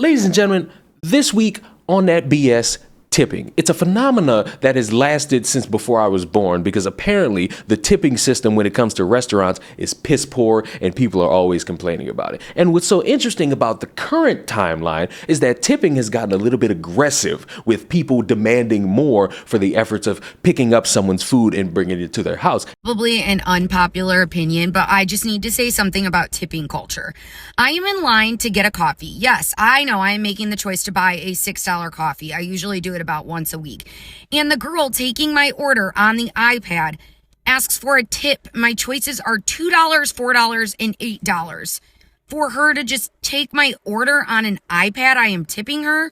Ladies and gentlemen, this week on That BS, tipping. It's a phenomena that has lasted since before I was born because apparently the tipping system when it comes to restaurants is piss poor and people are always complaining about it. And what's so interesting about the current timeline is that tipping has gotten a little bit aggressive with people demanding more for the efforts of picking up someone's food and bringing it to their house. Probably an unpopular opinion, but I just need to say something about tipping culture. I am in line to get a coffee. Yes, I know I am making the choice to buy a $6 coffee. I usually do it about once a week. And the girl taking my order on the iPad asks for a tip. My choices are $2, $4, and $8. For her to just take my order on an iPad, I am tipping her?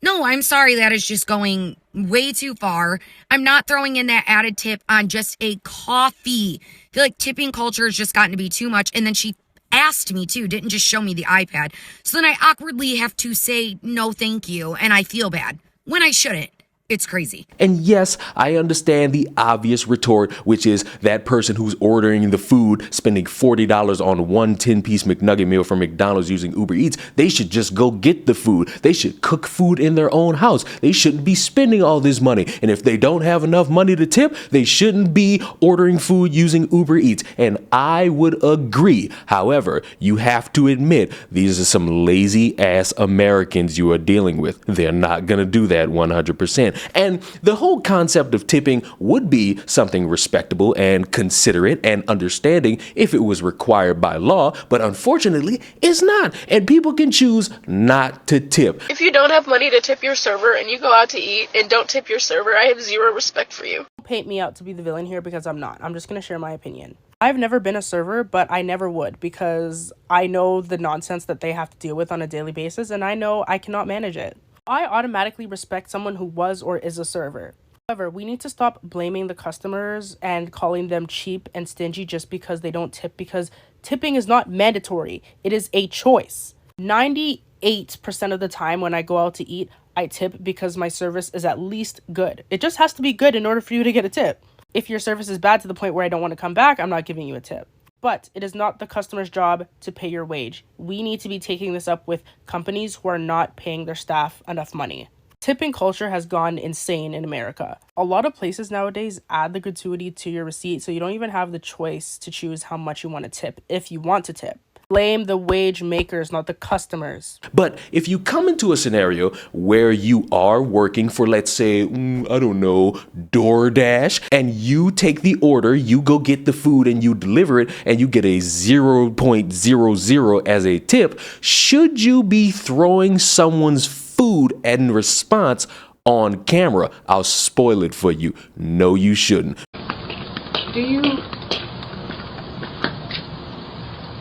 No, I'm sorry, that is just going way too far. I'm not throwing in that added tip on just a coffee. I feel like tipping culture has just gotten to be too much. And then she asked me too, didn't just show me the iPad. So then I awkwardly have to say no thank you, and I feel bad when I shouldn't. It's crazy. And yes, I understand the obvious retort, which is that person who's ordering the food, spending $40 on one 10-piece McNugget meal from McDonald's using Uber Eats. They should just go get the food. They should cook food in their own house. They shouldn't be spending all this money. And if they don't have enough money to tip, they shouldn't be ordering food using Uber Eats. And I would agree. However, you have to admit, these are some lazy ass Americans you are dealing with. They're not going to do that 100%. And the whole concept of tipping would be something respectable and considerate and understanding if it was required by law, but unfortunately it's not. And people can choose not to tip. If you don't have money to tip your server and you go out to eat and don't tip your server, I have zero respect for you. Paint me out to be the villain here because I'm not. I'm just going to share my opinion. I've never been a server, but I never would because I know the nonsense that they have to deal with on a daily basis and I know I cannot manage it. I automatically respect someone who was or is a server. However, we need to stop blaming the customers and calling them cheap and stingy just because they don't tip, because tipping is not mandatory. It is a choice. 98% of the time when I go out to eat, I tip because my service is at least good. It just has to be good in order for you to get a tip. If your service is bad to the point where I don't want to come back, I'm not giving you a tip. But it is not the customer's job to pay your wage. We need to be taking this up with companies who are not paying their staff enough money. Tipping culture has gone insane in America. A lot of places nowadays add the gratuity to your receipt, so you don't even have the choice to choose how much you want to tip if you want to tip. Blame the wage makers, not the customers. But if you come into a scenario where you are working for, let's say, I don't know, DoorDash, and you take the order, you go get the food and you deliver it, and you get a 0.00 as a tip, should you be throwing someone's food in response on camera? I'll spoil it for you. No, you shouldn't.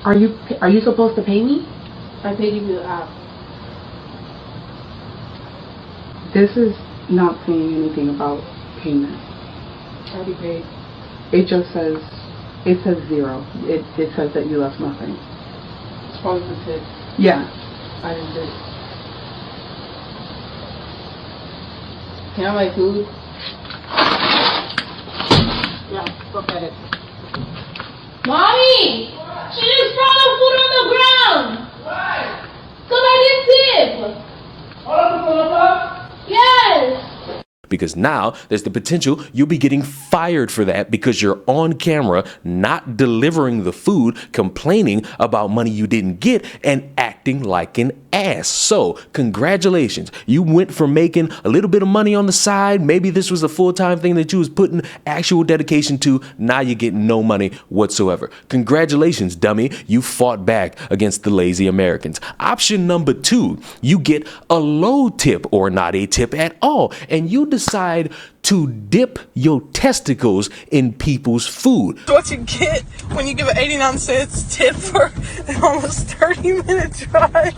Are you supposed to pay me? I paid you through the app. This is not saying anything about payment. I already paid. It says zero. It says that you left nothing. It's probably the tip. Yeah. I didn't do it. Can I have my food? Yeah, go get it. Mommy! She just throw the food on the ground! Why? Because I didn't tip! Yes! Because now there's the potential you'll be getting fired for that because you're on camera, not delivering the food, complaining about money you didn't get, and acting like an ass. So congratulations. You went from making a little bit of money on the side. Maybe this was a full-time thing that you was putting actual dedication to. Now you're getting no money whatsoever. Congratulations, dummy. You fought back against the lazy Americans. Option number 2, you get a low tip or not a tip at all, and you decide to dip your testicles in people's food. What you get when you give an 89-cent tip for an almost 30-minute drive.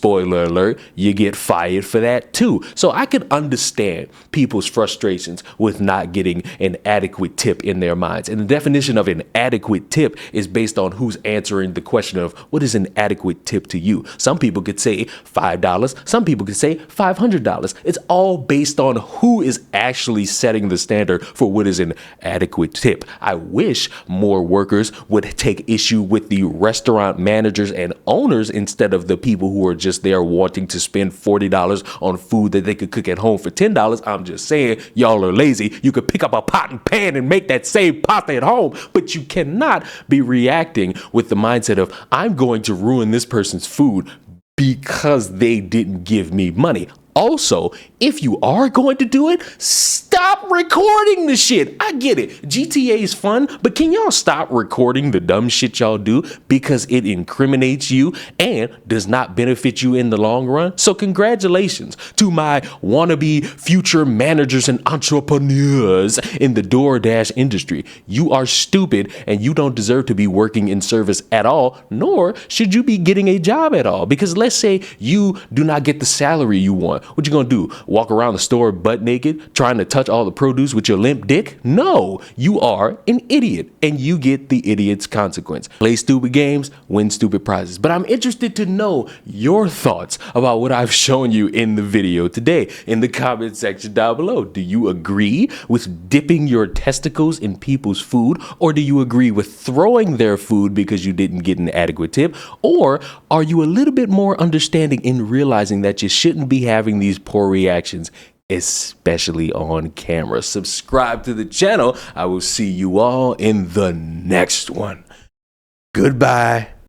spoiler alert, you get fired for that too. So I can understand people's frustrations with not getting an adequate tip in their minds. And the definition of an adequate tip is based on who's answering the question of what is an adequate tip to you. Some people could say $5, some people could say $500. It's all based on who is actually setting the standard for what is an adequate tip. I wish more workers would take issue with the restaurant managers and owners instead of the people who are just there wanting to spend $40 on food that they could cook at home for $10. I'm just saying, y'all are lazy. You could pick up a pot and pan and make that same pasta at home, but you cannot be reacting with the mindset of, I'm going to ruin this person's food because they didn't give me money. Also, if you are going to do it, stop recording the shit. I get it. GTA is fun, but can y'all stop recording the dumb shit y'all do because it incriminates you and does not benefit you in the long run? So congratulations to my wannabe future managers and entrepreneurs in the DoorDash industry. You are stupid and you don't deserve to be working in service at all, nor should you be getting a job at all. Because let's say you do not get the salary you want. What you gonna do? Walk around the store butt naked, trying to touch all the produce with your limp dick? No, you are an idiot, and you get the idiot's consequence. Play stupid games, win stupid prizes. But I'm interested to know your thoughts about what I've shown you in the video today in the comment section down below. Do you agree with dipping your testicles in people's food, or do you agree with throwing their food because you didn't get an adequate tip? Or are you a little bit more understanding in realizing that you shouldn't be having these poor reactions, especially on camera? Subscribe to the channel. I will see you all in the next one. Goodbye.